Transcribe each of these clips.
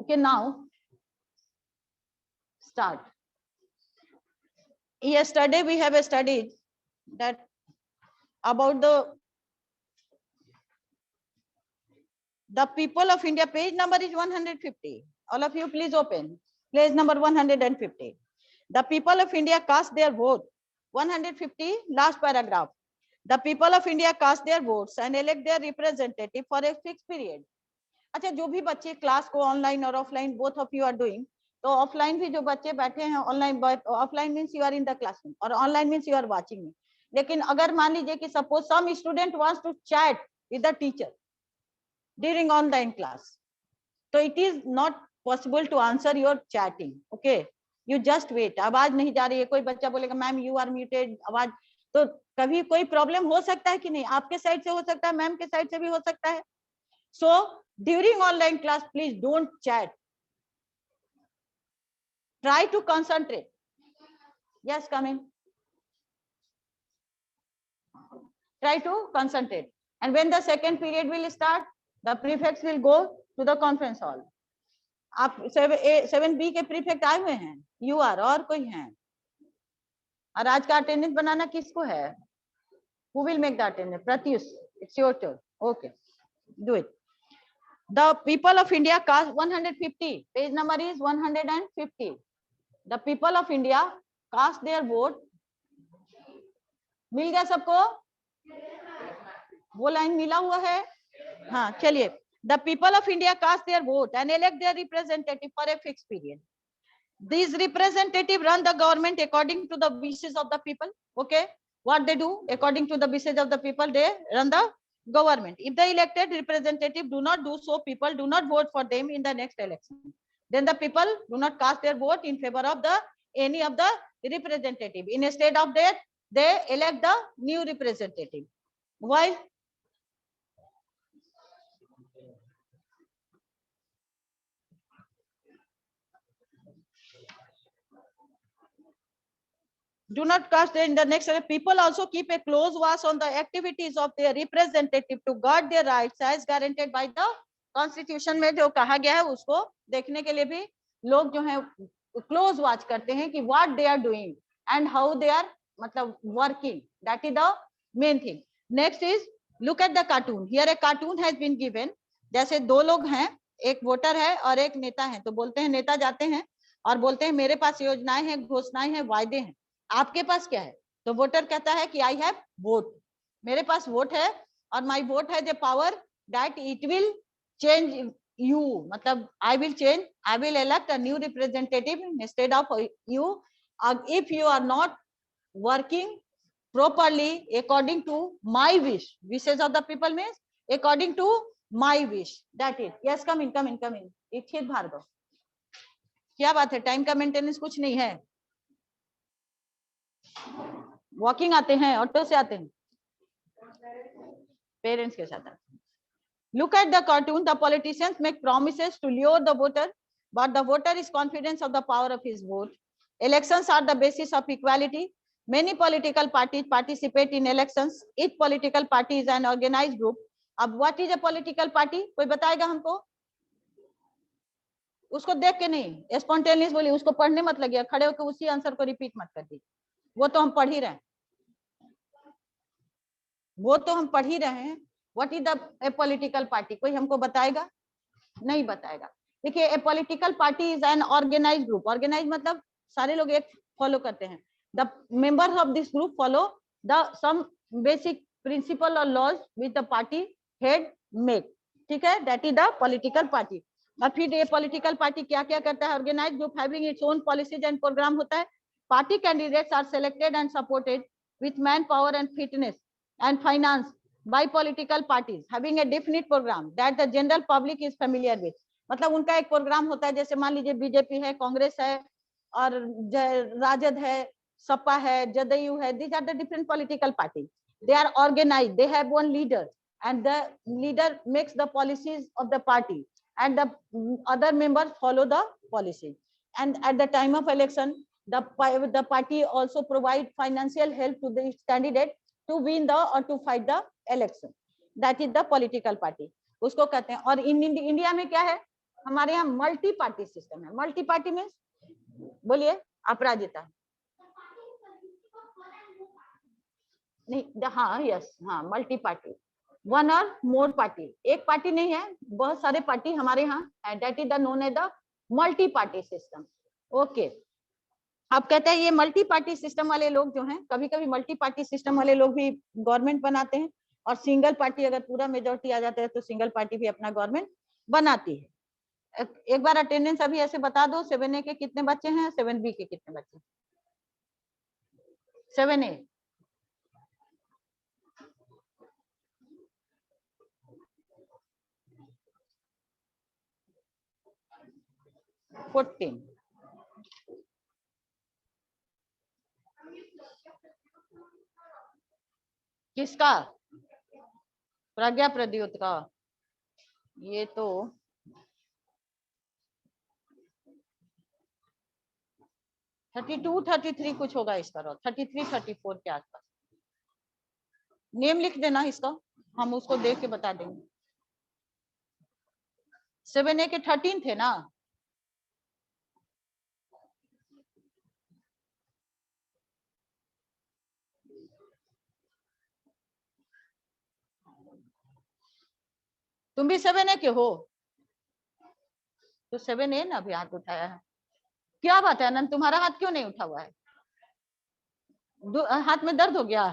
Okay, now start. Yesterday we have studied that about the people of India. Page number is 150. All of you please open page number 150. The people of India cast their vote. 150 last paragraph. The people of India cast their votes and elect their representative for a fixed period. अच्छा, जो भी बच्चे class को online और offline both of you are doing, तो offline भी जो बच्चे बैठे हैं online, offline means you are in the classroom और online means you are watching me. लेकिन अगर मान लीजिए कि suppose some student wants to chat with the teacher during online class, तो it is not possible to answer your chatting. Okay, you just wait. आवाज नहीं जा रही है, कोई बच्चा बोलेगा मैम यू आर म्यूटेड, आवाज, तो कभी कोई प्रॉब्लम हो सकता है कि नहीं? आपके साइड से हो सकता है, मैम के साइड से भी हो सकता है. So during online class, please don't chat. Try to concentrate. Yes, come in. Try to concentrate. And when the second period will start, the prefects will go to the conference hall. आप 7B के prefect आए हुए हैं? You are, और कोई हैं? और आज का attendance बनाना किसको है? Who will make the attendance? Pratyush, it's your turn. Okay, do it. The people of India cast 150. Page number is 150. The people of India cast their vote. मिल गया सबको? वो लाइन मिला हुआ है? हाँ, चलिए. The people of India cast their vote and elect their representative for a fixed period. These representatives run the government according to the wishes of the people. Okay, what they do according to the wishes of the people, they run the government. If the elected representative do not do so, people do not vote for them in the next election. Then the people do not cast their vote in favor of any of the representative. Instead of that, they elect the new representative. Why? Do not cast in the next. People also keep a close watch on the activities of their representative to guard their rights as guaranteed by the Constitution. में जो कहा गया है उसको देखने के लिए भी लोग जो है क्लोज वॉच करते हैं कि what they are doing and how they are मतलब working. That is the main thing. Next is look at the cartoon. Here a cartoon has been given. जैसे दो लोग हैं, एक वोटर है और एक नेता है. तो बोलते हैं, नेता जाते हैं और बोलते हैं मेरे पास योजनाएं हैं, घोषणाएं हैं, वायदे हैं, आपके पास क्या है? तो वोटर कहता है कि आई हैव वोट, मेरे पास वोट है और my vote has a power that it will change you, मतलब I will change, I will elect a new representative instead of you if you are not working properly according to my wish. Wishes of the people means according to my wish. That is. Yes, come in, come in, come in. इच्छित भार्गव, क्या बात है? Time का maintenance कुछ नहीं है? Walking आते हैं, ऑटो से आते हैं, पेरेंट्स के साथ आते हैं. Look at the cartoon. The politicians make promises to lure the voter, but the voter is confident of the power of his vote. Elections are the basis of equality. Many political parties participate in elections. Each political party is an organized group. अब what is a political party? कोई बताएगा हमको? उसको देख के नहीं, spontaneous बोली, उसको पढ़ने मत लगिए, खड़े होकर उसी आंसर को रिपीट मत कर दी. वो तो हम पढ़ ही रहे हैं, वो तो हम पढ़ ही रहे हैं. What is the political party? कोई हमको बताएगा? नहीं बताएगा. देखिए, a political party is an organised group. Organise मतलब सारे लोग एक फॉलो करते हैं. The members of this group follow the some basic principle और laws with the party head make. ठीक है, that is the political party. और फिर ये पॉलिटिकल पार्टी क्या क्या करता है? Organised group having its own policies and programme होता है. Party candidates are selected and supported with manpower and fitness and finance by political parties having a definite program that the general public is familiar with. मतलब उनका एक programme होता है. जैसे मान लीजिए बीजेपी है, कांग्रेस है और राजद है, सपा है, जदयू है. These are the different political parties. They are organized. They have one leader and the leader makes the policies of the party and the other members follow the policy. And at the time of election, the party also provide financial help to the candidate to win the or to fight the election. That is the political party. उसको कहते हैं. और in India में क्या है? हमारे यहाँ multi party system है। मल्टी पार्टी में बोलिए अपराजिता। नहीं, हाँ यस, हाँ मल्टी पार्टी, वन और मोर पार्टी, एक पार्टी नहीं है, बहुत सारे पार्टी हमारे यहाँ है, that is the known as the multi party system. Okay, आप कहते हैं ये मल्टी पार्टी सिस्टम वाले लोग जो हैं, कभी कभी मल्टी पार्टी सिस्टम वाले लोग भी गवर्नमेंट बनाते हैं, और सिंगल पार्टी अगर पूरा मेजोरिटी आ जाता है तो सिंगल पार्टी भी अपना गवर्नमेंट बनाती है। एक बार अटेंडेंस अभी ऐसे बता दो, 7A के कितने बच्चे हैं, 7B के कितने बच्चे? 7A 14, किसका? प्रज्ञा प्रद्युत का। ये तो 32 33 कुछ होगा इसका, 33 34 के आसपास। नेम लिख देना इसका, हम उसको देख के बता देंगे। 7A के 13 थे ना? तुम भी 7A के हो तो 7A ना अभी हाथ उठाया है। क्या बात है अनंत, तुम्हारा हाथ क्यों नहीं उठा हुआ है? हाथ में दर्द हो गया?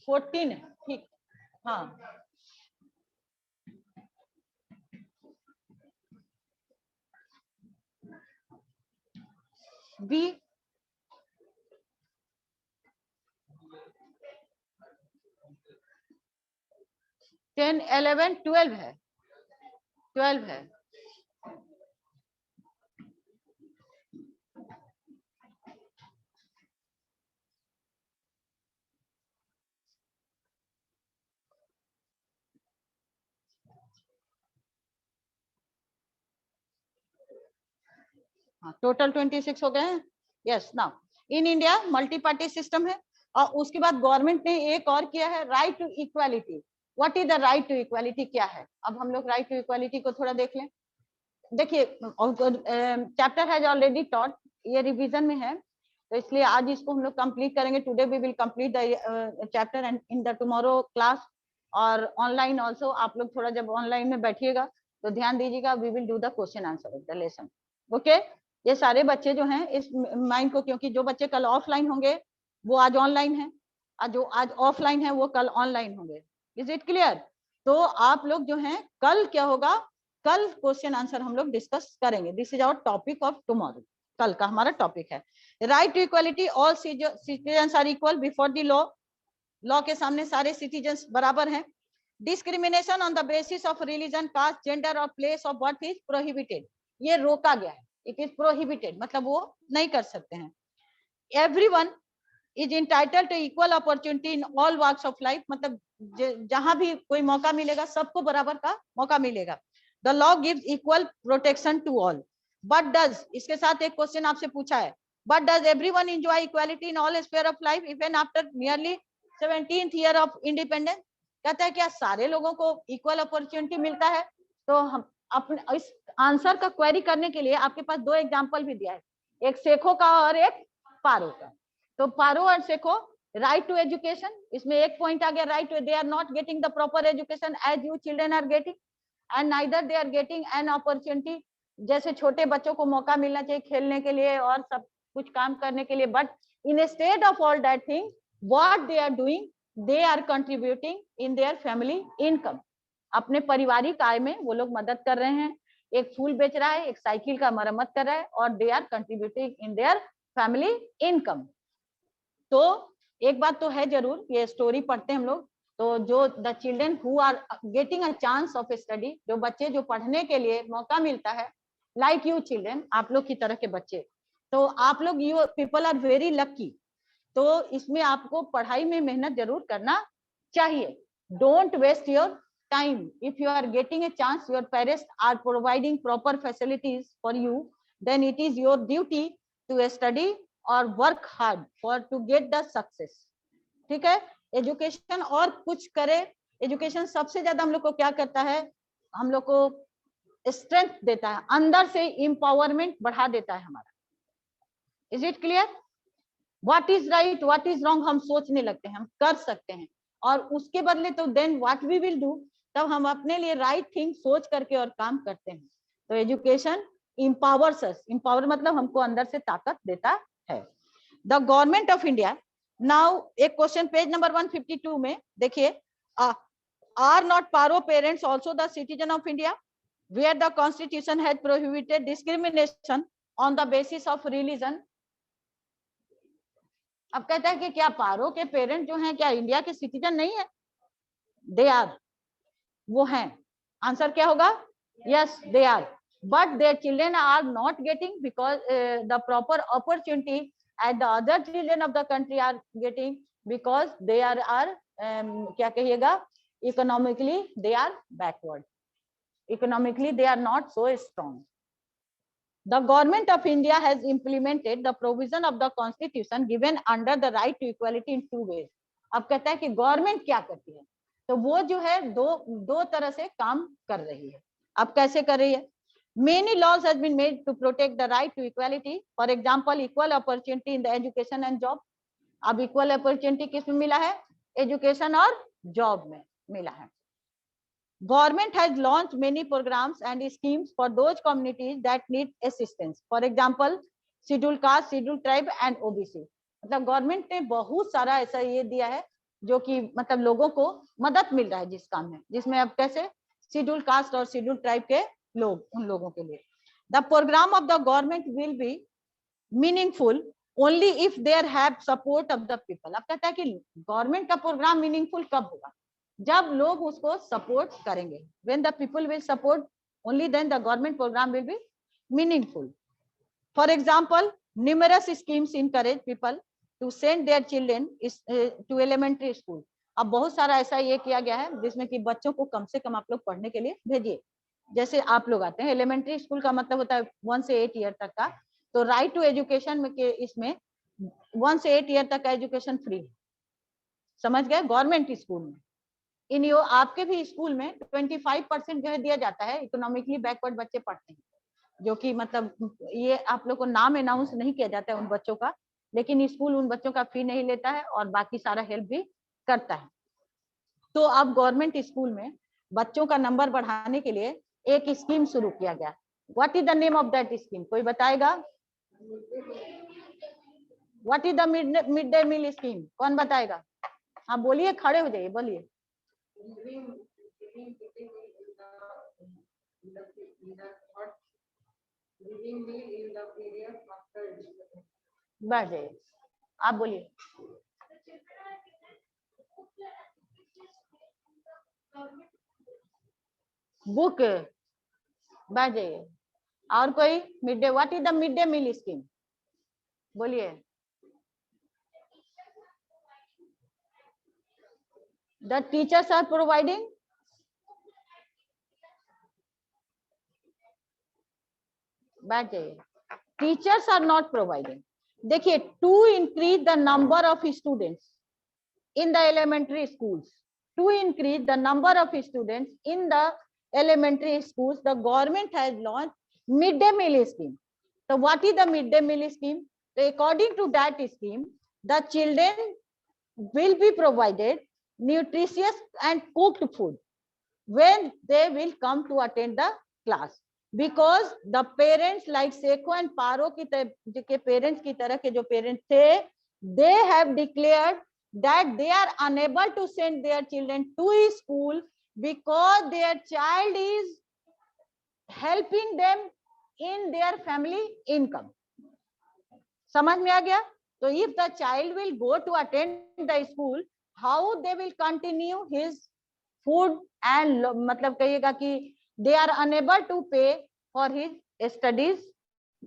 14 है, ठीक। हाँ बी 10 11 12 है, 12 है। टोटल 26 हो गए हैं। Yes, now in India multi party system है, और उसके बाद गवर्नमेंट ने एक और किया है, right to equality. What is the right to equality, क्या है? अब हम लोग राइट टू इक्वालिटी को थोड़ा देख लें। देखिए, चैप्टर हैज ऑलरेडी टॉट, ये रिवीजन में है, तो इसलिए आज इसको हम लोग कंप्लीट करेंगे। Today we will complete the chapter and in the tomorrow class, और ऑनलाइन ऑल्सो। आप लोग थोड़ा जब ऑनलाइन में बैठिएगा तो ध्यान दीजिएगा, we will do the question answer of the lesson. Okay, ये सारे बच्चे जो हैं इस माइंड को, क्योंकि जो बच्चे कल ऑफलाइन होंगे वो आज ऑनलाइन है, और जो आज ऑफलाइन है वो कल ऑनलाइन होंगे। Is it clear? तो आप लोग जो हैं, कल क्या होगा, कल क्वेश्चन आंसर हम लोग डिस्कस करेंगे। This is our topic of tomorrow, कल का हमारा टॉपिक है right to equality. All citizens are equal before the law, law के सामने सारे सिटीजन्स बराबर हैं। Discrimination on the basis of religion, caste, gender और place of birth is prohibited, ये रोका गया है। इट इज प्रोहिबिटेड मतलब वो नहीं कर सकते हैं। Everyone is entitled to equal opportunity in all walks of life, मतलब जहां भी कोई मौका मिलेगा सबको बराबर का मौका मिलेगा। The law gives equal protection to all, but does, इसके साथ एक क्वेश्चन आपसे पूछा है, but does everyone enjoy equality in all sphere of life even after nearly 17th year of independence? कहता है क्या सारे लोगों को इक्वल अपॉर्चुनिटी मिलता है? तो हम अपने इस आंसर का क्वेरी करने के लिए आपके पास दो एग्जांपल भी दिया है, एक सेखो का और एक पारो का। तो पारो और सेखो, राइट टू एजुकेशन, इसमें एक पॉइंट आ गया, right to, they are not getting the proper education as you children are getting, and neither they are getting an opportunity, जैसे छोटे बच्चों को मौका मिलना चाहिए खेलने के लिए और सब कुछ काम करने के लिए, but instead of all that thing what they are doing, they are contributing in their family income, अपने पारिवारिक आय में वो लोग मदद कर रहे हैं। एक फूल बेच रहा है, एक साइकिल का मरम्मत कर रहा है, और they are contributing in their family income. तो एक बात तो है जरूर, ये स्टोरी पढ़ते हैं हम लोग, तो जो the children who are getting a chance of study, जो बच्चे जो पढ़ने के लिए मौका मिलता है, लाइक यू चिल्ड्रन, आप लोग की तरह के बच्चे, तो आप लोग, you people are very lucky. तो इसमें आपको पढ़ाई में मेहनत जरूर करना चाहिए। Don't waste your time. If you are getting a chance, your parents are providing proper facilities for you, then it is your duty to study or work hard for to get the success. ठीक है, education और कुछ करे, education सबसे ज्यादा हम लोग को क्या करता है, हम लोग को स्ट्रेंथ देता है, अंदर से इंपावरमेंट बढ़ा देता है हमारा। Is it clear? What is right what is wrong हम सोचने लगते हैं, हम कर सकते हैं, और उसके बदले तो then what we will do, तब हम अपने लिए राइट थिंग सोच करके और काम करते हैं। तो एजुकेशन इंपावर्स अस, इंपावर मतलब हमको अंदर से ताकत देता है। The government of India, now एक क्वेश्चन पेज नंबर 152 में देखिए, आर नॉट पारो parents also the citizen of India, where the constitution has prohibited discrimination on the basis of religion. अब कहता है कि क्या पारो के पेरेंट जो हैं क्या इंडिया के सिटीजन नहीं है? दे आर, वो हैं। आंसर क्या होगा? Yes they are, but their children are not getting because the proper opportunity as the other children of the country are getting, because they are क्या कहिएगा, economically they are backward, economically they are not so strong. The government of India has implemented the provision of the constitution given under the right to equality in two ways. अब कहता है कि government क्या करती है, तो वो जो है दो तरह से काम कर रही है। अब कैसे कर रही है? Many laws has been made to protect the right to equality. For example, equal opportunity in the education and job. अब इक्वल अपॉर्चुनिटी किस में मिला है? एजुकेशन और जॉब में मिला है। Government has launched many programs and schemes for those communities that need assistance. For example, scheduled caste, scheduled tribe and OBC. मतलब गवर्नमेंट ने बहुत सारा ऐसा ये दिया है जो कि मतलब लोगों को मदद मिल रहा है जिस काम में, जिसमें अब कैसे शेड्यूल कास्ट और शेड्यूल ट्राइब के लोग, उन लोगों के लिए। The program of the government will be meaningful only if there have support of the people. अब कहता है कि गवर्नमेंट का प्रोग्राम मीनिंगफुल कब होगा? जब लोग उसको सपोर्ट करेंगे। When the people will support, only then the government program will be meaningful. For example, numerous schemes encourage people to send their children to elementary school. अब बहुत सारा ऐसा ये किया गया है जिसमें कि बच्चों को कम से कम आप लोग पढ़ने के लिए भेजिए। जैसे आप लोग आते हैं एलिमेंट्री स्कूल का मतलब होता है 1 से 8 ईयर तक का, तो राइट टू एजुकेशन में के इसमें 1 से 8 ईयर तक का एजुकेशन फ्री है, समझ गए, गवर्नमेंट स्कूल में। इन यो आपके भी स्कूल में 25% जो है दिया जाता है, इकोनॉमिकली बैकवर्ड बच्चे पढ़ते हैं, जो कि मतलब ये आप लोग को नाम अनाउंस नहीं किया जाता है उन बच्चों का, लेकिन स्कूल उन बच्चों का फी नहीं लेता है और बाकी सारा हेल्प भी करता है। तो अब गवर्नमेंट स्कूल में बच्चों का नंबर बढ़ाने के लिए एक स्कीम शुरू किया गया। What is the name of that scheme? कोई बताएगा? What is the mid day meal scheme? कौन बताएगा? हाँ बोलिए, खड़े हो जाइए, बोलिए। बैठ जाइए, आप बोलिए। बुक, बैठ जाइए। और कोई? Mid day, what is the mid day meal scheme? बोलिए। The teachers are providing, बैठ जाइए। Teachers are not providing. देखिए, to increase the number of students in the elementary schools, to increase the number of students in the elementary schools, the government has launched midday meal scheme. So what is the midday meal scheme? So according to that scheme, the children will be provided nutritious and cooked food when they will come to attend the class, because the parents like Seco and Paro के parents की तरह के जो parents थे, they have declared that they are unable to send their children to school because their child is helping them in their family income. समझ में आ गया? So if the child will go to attend the school, how they will continue his food and मतलब कहिएगा कि they are unable to pay for his studies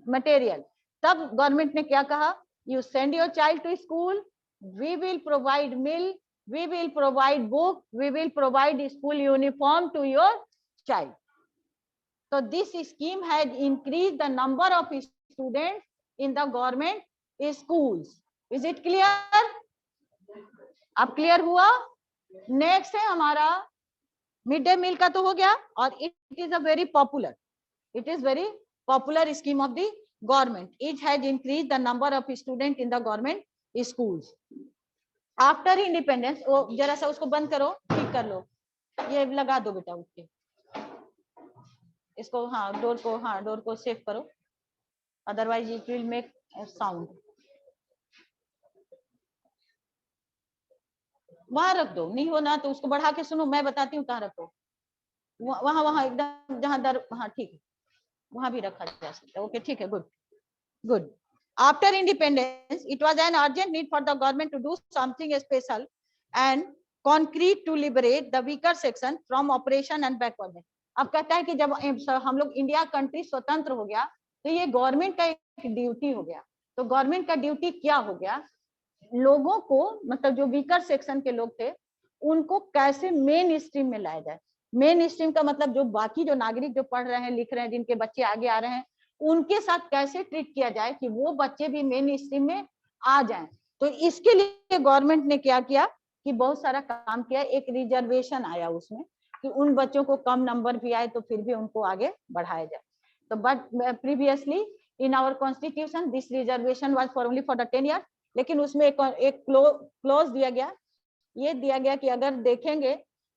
material. तब government ने क्या कहा? You send your child to school, we will provide meal, we will provide book, we will provide school uniform to your child. So this scheme has increased the number of students in the government schools. Is it clear? अब clear हुआ? Next है हमारा mid day मील का तो हो गया, और it is a very popular, it is very popular scheme of the government. It has increased the number of students in the government schools. After independence, वो जरा सा उसको बंद करो, ठीक कर लो, ये लगा दो बेटा उठ के, इसको हाँ डोर को सेव करो, otherwise it will make sound. वहां रख दो, नहीं हो ना तो उसको बढ़ा के सुनो, मैं बताती हूँ कहाँ रखो, वहां वहां एकदम जहां दर, हाँ ठीक है, वहां भी रखा जा सकता है। ओके ठीक है, good good. After independence, it was an urgent need for the government to do something special and concrete to liberate the weaker section from oppression and backwardness. अब कहता है कि जब हम लोग इंडिया कंट्री स्वतंत्र हो गया तो ये गवर्नमेंट का एक ड्यूटी हो गया। तो गवर्नमेंट का ड्यूटी क्या हो गया, लोगों को, मतलब जो वीकर सेक्शन के लोग थे उनको कैसे मेन स्ट्रीम में लाया जाए। मेन स्ट्रीम का मतलब जो बाकी जो नागरिक जो पढ़ रहे हैं लिख रहे हैं, जिनके बच्चे आगे आ रहे हैं, उनके साथ कैसे ट्रीट किया जाए कि वो बच्चे भी मेन स्ट्रीम में आ जाएं। तो इसके लिए गवर्नमेंट ने क्या किया कि बहुत सारा काम किया। एक रिजर्वेशन आया उसमें कि उन बच्चों को कम नंबर भी आए तो फिर भी उनको आगे बढ़ाया जाए। तो but previously in our constitution this reservation was for 10 year, लेकिन उसमें एक क्लोज दिया गया, ये दिया गया कि अगर देखेंगे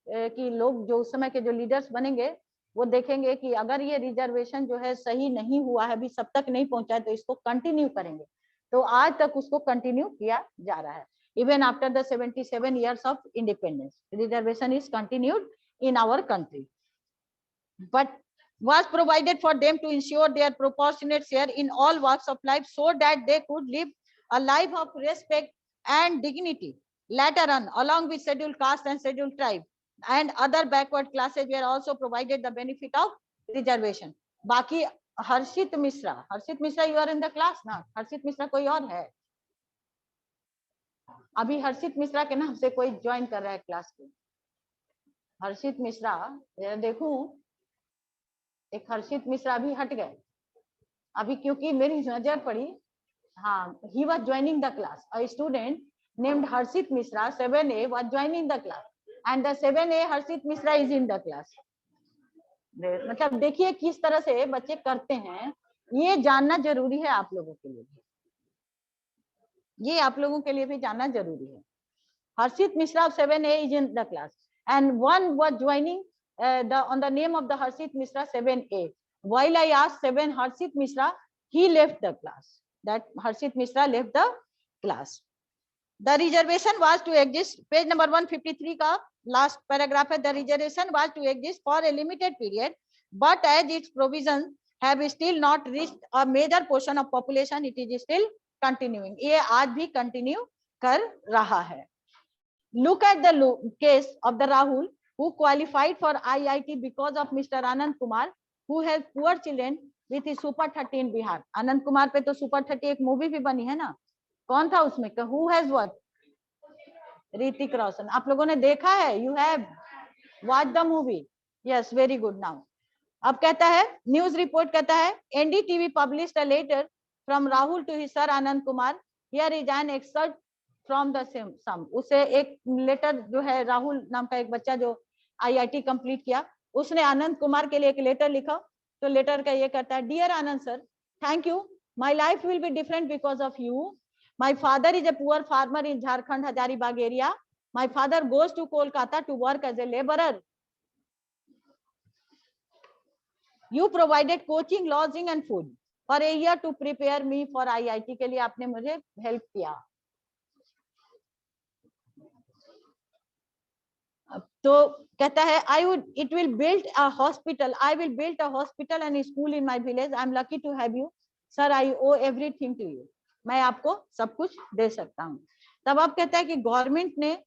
कि लोग जो उस समय के जो लीडर्स बनेंगे वो देखेंगे कि अगर ये रिजर्वेशन जो है सही नहीं हुआ है, अभी सब तक नहीं पहुंचा है, तो इसको कंटिन्यू करेंगे। तो आज तक उसको कंटिन्यू किया जा रहा है। Even after the 77 years of independence, reservation is continued in our country, but was provided for them to ensure their proportionate share in all walks of life so that they could live a life of respect and dignity. Later on, along with scheduled caste and scheduled tribe and other backward classes were also provided the benefit of reservation. बाकी हर्षित Mishra you are in the class ना? हर्षित मिश्रा कोई और है? अभी हर्षित मिश्रा के नाम से कोई ज्वाइन कर रहा है क्लास को? हर्षित मिश्रा देखूं, एक हर्षित मिश्रा भी हट गए अभी, क्योंकि मेरी नजर पड़ी, हाँ, he was joining the class. A student named Harshit Mishra 7A was joining the class and the 7A Harshit Mishra is in the class. मतलब देखिए किस तरह से बच्चे करते हैं, ये जानना जरूरी है आप लोगों के लिए भी, ये आप लोगों के लिए भी जानना जरूरी है। Harshit Mishra of 7A is in the class and one was joining on the name of the Harshit Mishra 7A. While I asked 7 Harshit Mishra, he left the class. That Harshit Mishra left the class. The reservation was to exist, page number 153 का last paragraph है, the reservation was to exist for a limited period, but as its provisions have still not reached a major portion of population, it is still continuing. ये आज भी continue कर रहा है। Look at the case of the Rahul who qualified for IIT because of Mr. Anand Kumar who has poor children with his Super 30 in Bihar. Anand Kumar पे तो Super 30 एक movie भी बनी है ना, कौन था उसमें? Who has what? Hrithik Roshan. आप लोगों ने देखा है? You have watched the movie? Yes, very good. Now अब कहता है, न्यूज रिपोर्ट कहता है, NDTV published a letter from Rahul to his sir Anand Kumar. Here is an excerpt from the sum. उसे एक लेटर जो है, राहुल नाम का एक बच्चा जो IIT कंप्लीट किया, उसने आनंद कुमार के लिए एक लेटर लिखा। तो लेटर का ये कहता है, dear Anand sir, thank you, my life will be different because of you. My father is a poor farmer in Jharkhand Hazaribagh area. My father goes to Kolkata to work as a labourer. You provided coaching, lodging and food for a year to prepare me for IIT के लिए आपने मुझे help किया। तो कहता है, it will build a hospital, I will build a hospital and a school in my village. I am lucky to have you, sir. I owe everything to you. मैं आपको सब कुछ दे सकता हूँ। तब अब कहता है कि गवर्नमेंट ने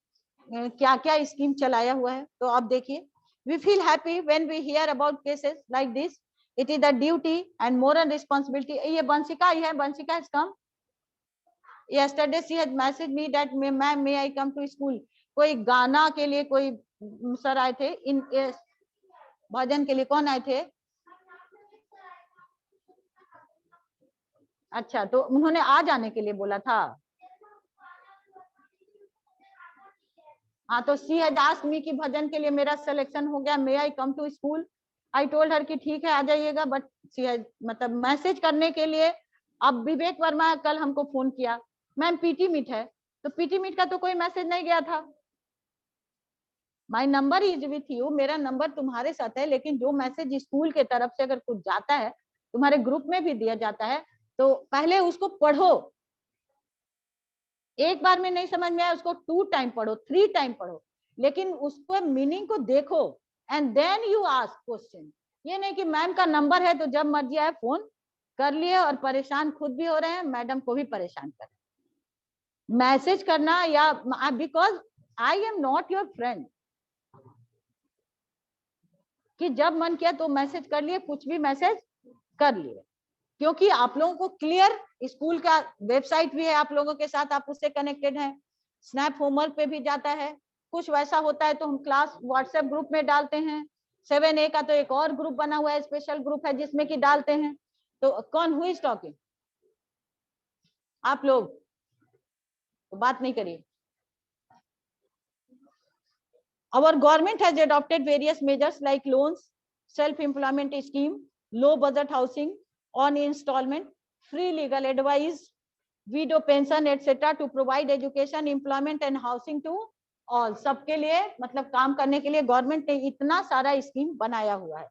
क्या क्या स्कीम चलाया हुआ है। तो आप देखिए, we feel happy when we hear about cases like this. It is the duty and moral responsibility. ये बंसिका है, बंसिका has come. Yesterday she had messaged me that ma'am may I come to school. कोई गाना के लिए कोई sir आए थे, इन भजन के लिए कौन आए थे? अच्छा, तो उन्होंने आ जाने के लिए बोला था। हाँ, तो शी हैड आस्क्ड मी कि भजन के लिए मेरा सिलेक्शन हो गया, may I come to school. I told her कि ठीक है आ जाइएगा, बट शी हैड मतलब मैसेज करने के लिए। अब विवेक वर्मा कल हमको फोन किया, मैम पीटी मीट है, तो पीटी मीट का तो कोई मैसेज नहीं गया था। My number is with you, मेरा नंबर तुम्हारे साथ है, लेकिन जो मैसेज स्कूल के तरफ से अगर कुछ जाता है, तुम्हारे ग्रुप में भी दिया जाता है, तो पहले उसको पढ़ो। एक बार में नहीं समझ में आया उसको 2 टाइम पढ़ो, 3 टाइम पढ़ो, लेकिन उसको मीनिंग को देखो and then you ask question. ये नहीं कि मैम का नंबर है तो जब मर्जी आए फोन कर लिए, और परेशान खुद भी हो रहे हैं, मैडम को भी परेशान कर मैसेज करना, या because I am not your friend कि जब मन किया तो मैसेज कर लिए, कुछ भी मैसेज कर लिए, क्योंकि आप लोगों को क्लियर स्कूल का वेबसाइट भी है आप लोगों के साथ, आप उससे कनेक्टेड हैं, स्नैप होमवर्क पे भी जाता है, कुछ वैसा होता है तो हम क्लास व्हाट्सएप ग्रुप में डालते हैं, 7A का तो एक और ग्रुप बना हुआ है, स्पेशल ग्रुप है जिसमें कि डालते हैं। तो कौन हु इज टॉकिंग? आप लोग तो बात नहीं करिए। Our government has adopted various measures like loans, self-employment scheme, low budget housing on installment, free legal advice, widow pension, etc. to provide education, employment and housing to all. सबके लिए मतलब काम करने के लिए गवर्नमेंट ने इतना सारा स्कीम बनाया हुआ है।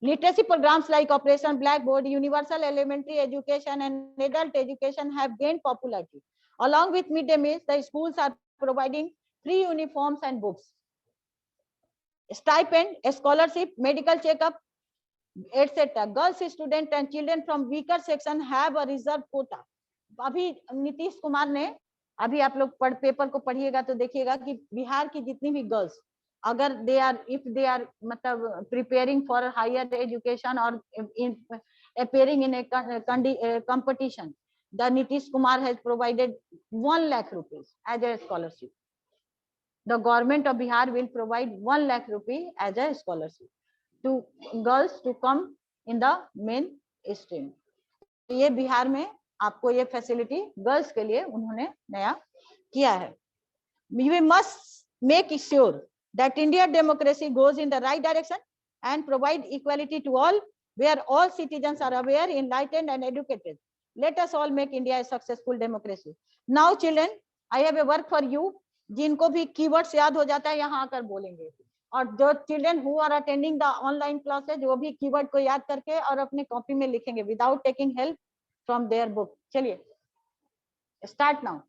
Literacy programs like Operation Blackboard, Universal Elementary Education and Adult Education have gained popularity. Along with midday meals, the schools are providing free uniforms and books, stipend, scholarship, medical checkup, etc. Girls students and children from weaker section have a reserved quota. अभी नीतीश कुमार ने, अभी आप लोग paper को पढ़िएगा तो देखिएगा कि बिहार की जितनी भी गर्ल्स, अगर they are if they are मतलब प्रिपेयरिंग फॉर हायर एजुकेशन और appearing in a competition, the Nitish Kumar has provided 1 lakh rupees as a scholarship. The government of Bihar will provide 1 lakh rupee as a scholarship to girls to come in the main stream. ये बिहार में आपको ये facility girls के लिए उन्होंने नया किया है। We must make sure that India democracy goes in the right direction and provide equality to all, where all citizens are aware, enlightened and educated. Let us all make India a successful democracy. Now children, I have a work for you. जिनको भी keywords याद हो जाता है यहाँ आकर बोलेंगे, और जो children who are attending the online classes वो भी कीवर्ड को याद करके और अपने कॉपी में लिखेंगे without taking help from their book. चलिए स्टार्ट नाउ।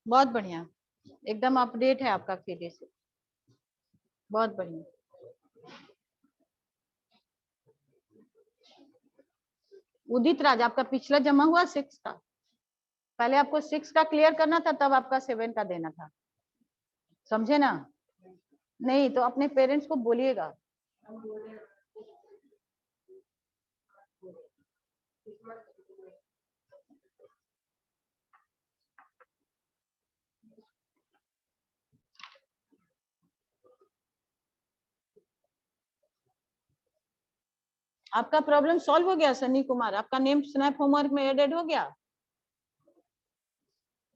बहुत बढ़िया, एकदम अपडेट है आपका खेले से, बहुत बढ़िया। उदित राज, आपका पिछला जमा हुआ 6 का, पहले आपको 6 का क्लियर करना था तब आपका 7 का देना था, समझे ना? नहीं तो अपने पेरेंट्स को बोलिएगा। आपका प्रॉब्लम सॉल्व हो गया सनी कुमार, आपका नेम स्नैप होमवर्क में एडेड हो गया।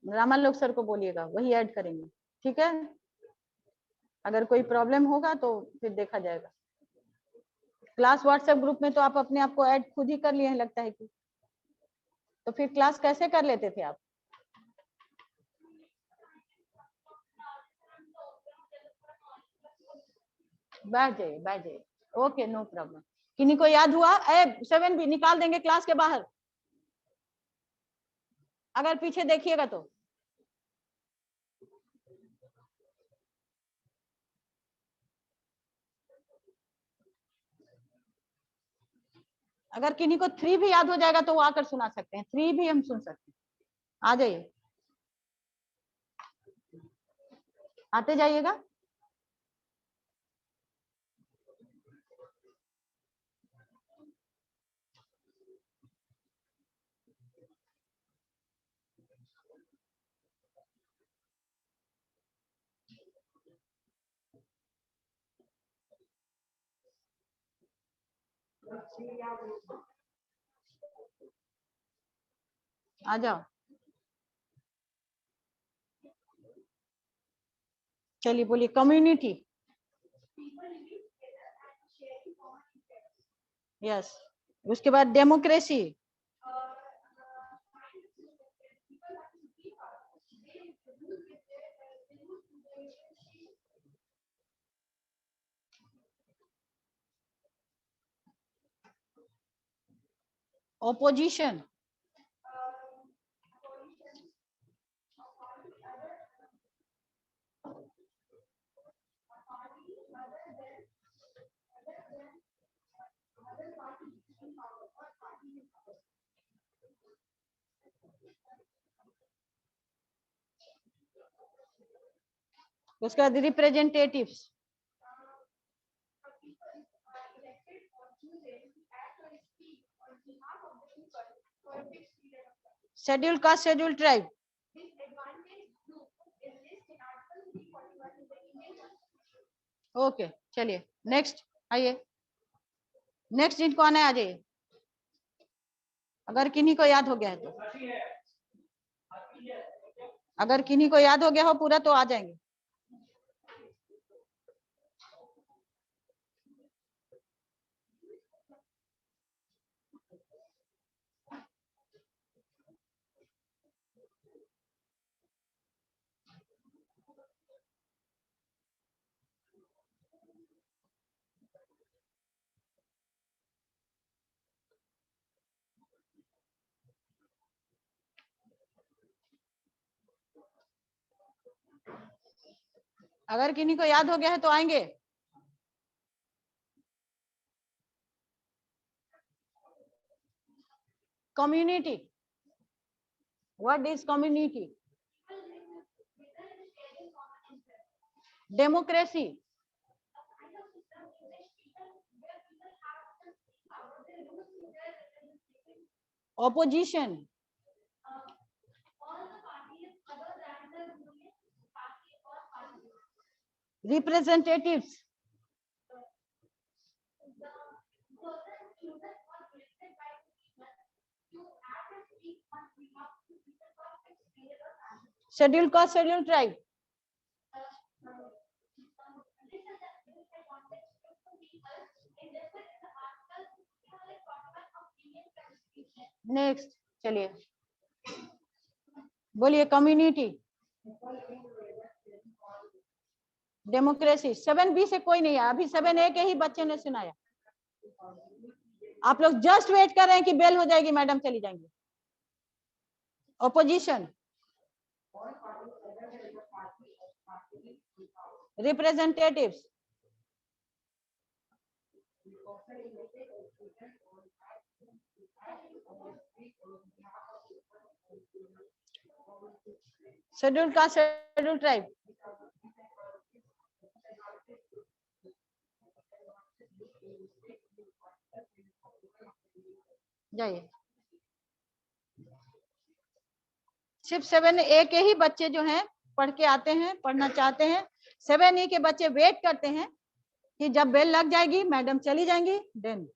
रामालोक सर को बोलिएगा, वही ऐड करेंगे, ठीक है? अगर कोई प्रॉब्लम होगा तो फिर देखा जाएगा। क्लास व्हाट्सएप ग्रुप में तो आप अपने आप को ऐड खुद ही कर लिए हैं लगता है कि, तो फिर क्लास कैसे कर लेते थे आप? बैठ जाइए बैठ जाइए। Okay, no problem. किन्हीं को याद हुआ? 7 भी निकाल देंगे क्लास के बाहर अगर पीछे देखिएगा तो। अगर किन्हीं को 3 भी याद हो जाएगा तो वो आकर सुना सकते हैं, 3 भी हम सुन सकते हैं। आ जाइए, आते जाइएगा। आ जाओ, चलिए बोलिए। Community, yes. उसके बाद डेमोक्रेसी, ऑपोजिशन, उसके बाद representatives, schedule caste, schedule tribe, okay. चलिए नेक्स्ट आइए, नेक्स्ट जिनको आना है आ जाइए, अगर किन्हीं को याद हो गया है तो। अगर किन्हीं को याद हो गया हो पूरा तो आ जाएंगे। अगर किन्हीं को याद हो गया है तो आएंगे। Community, what is community? Democracy, opposition, representatives, schedule caste, schedule tribe, next. चलिए बोलिए। Community, democracy. 7B से कोई नहीं है अभी, 7A के ही बच्चे ने सुनाया। आप लोग जस्ट वेट कर रहे हैं कि बेल हो जाएगी, मैडम चली जाएंगी। Opposition, representatives, schedule caste, schedule tribe, जाइए। सिर्फ 7A के ही बच्चे जो हैं पढ़ के आते हैं, पढ़ना चाहते हैं। 7E के बच्चे वेट करते हैं कि जब बेल लग जाएगी मैडम चली जाएंगी देन।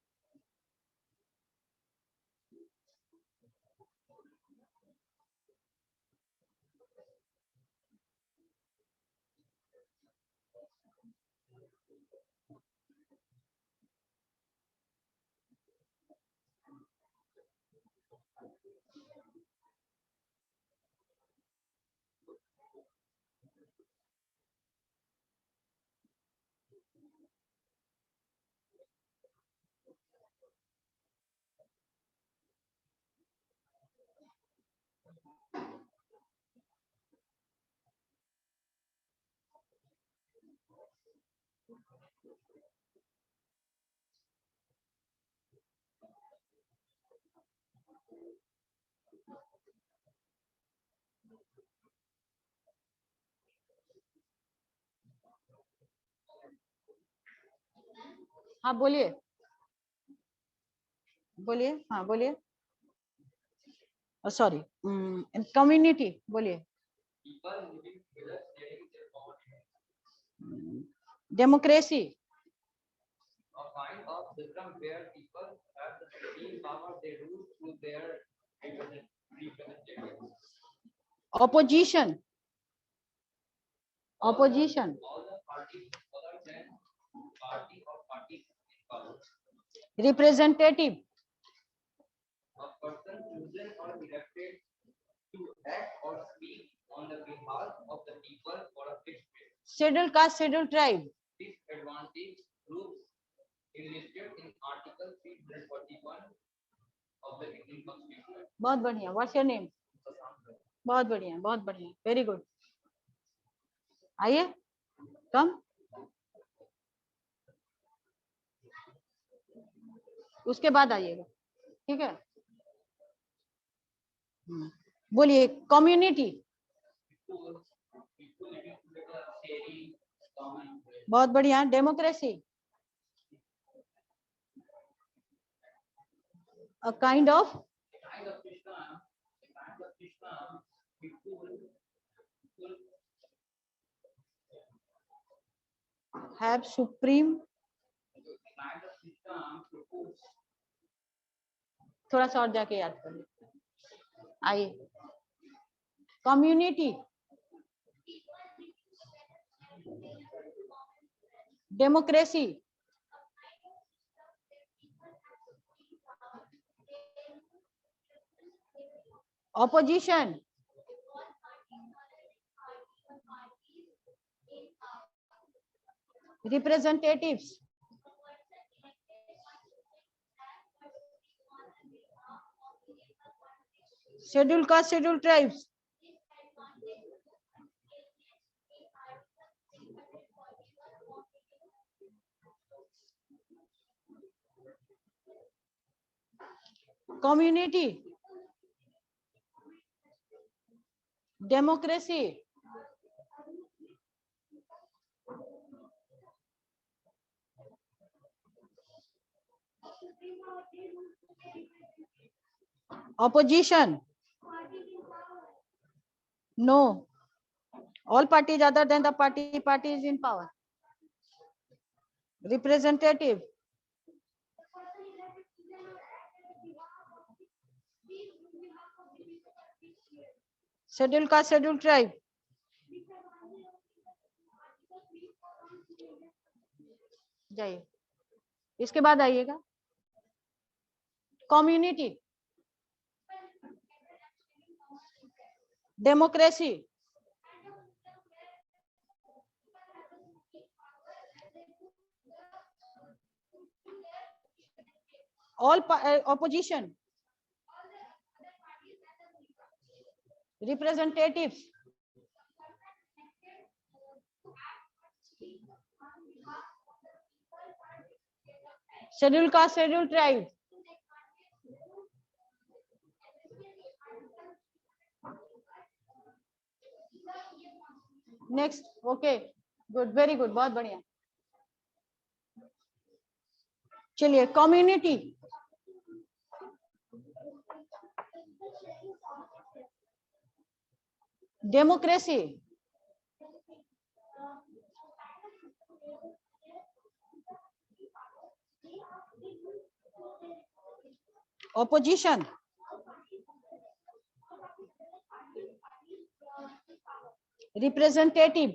हाँ बोलिए, बोलिए, हाँ बोलिए, सॉरी, कम्युनिटी बोलिए, democracy, opposition, opposition, representative, schedule caste, schedule tribe, बहुत बढ़िया, व्हाट्स योर नेम, बहुत बढ़िया, बहुत बढ़िया, वेरी गुड, आइए, कम, उसके बाद आइएगा, ठीक है, बोलिए, कम्युनिटी, बहुत बढ़िया, democracy, a kind of have supreme, थोड़ा सा और जाके याद कर लो, आइए, community, democracy, opposition, representatives, schedule caste, schedule tribes, community, democracy, opposition, no, all parties other than the party is in power, representative, schedule caste, schedule tribe, जाइए, इसके बाद आइएगा, community, democracy, all opposition, representatives, schedule caste, schedule tribe, next, okay, good, very good, बहुत बढ़िया, चलिए, community, democracy, opposition, representative,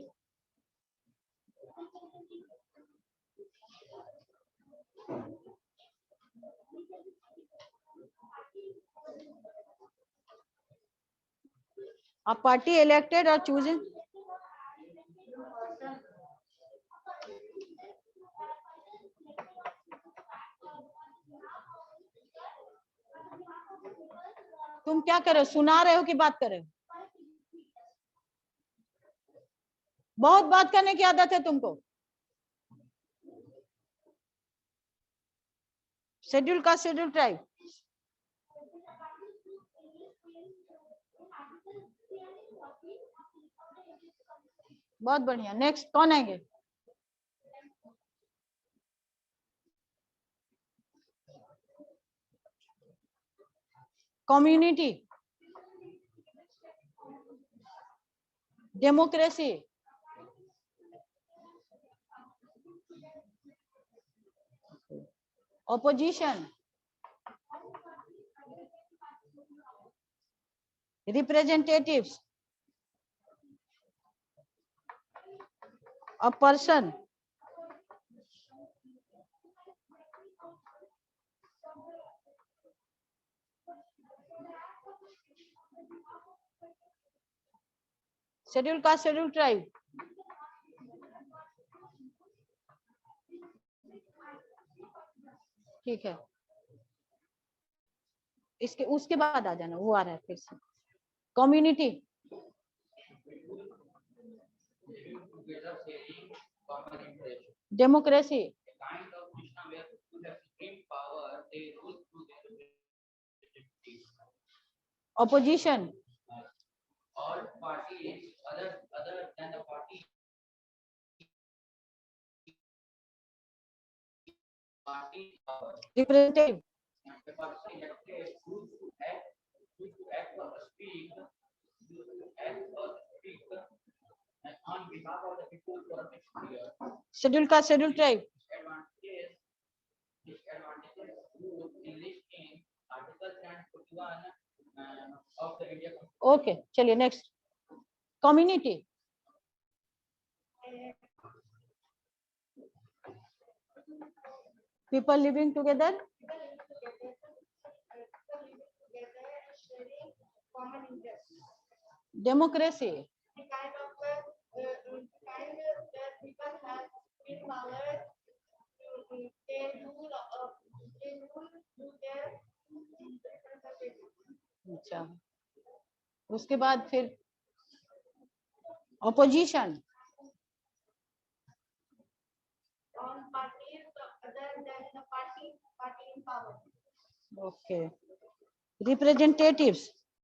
a party elected or chosen, तुम क्या कर रहे हो, सुना रहे हो कि बात कर रहे हो? बहुत बात करने की आदत है तुमको। शेड्यूल कास्ट शेड्यूल ट्राइब, बहुत बढ़िया। नेक्स्ट कौन आएंगे? Community, democracy, opposition, representatives, a person, schedule caste schedule tribe, ठीक है। इसके उसके बाद आ जाना, वो आ रहा है फिर से। Community, democracy, opposition, representative, schedule caste schedule tribe, okay चलिए next. Community, people living together, democracy, अच्छा उसके बाद फिर opposition, ओके, representatives,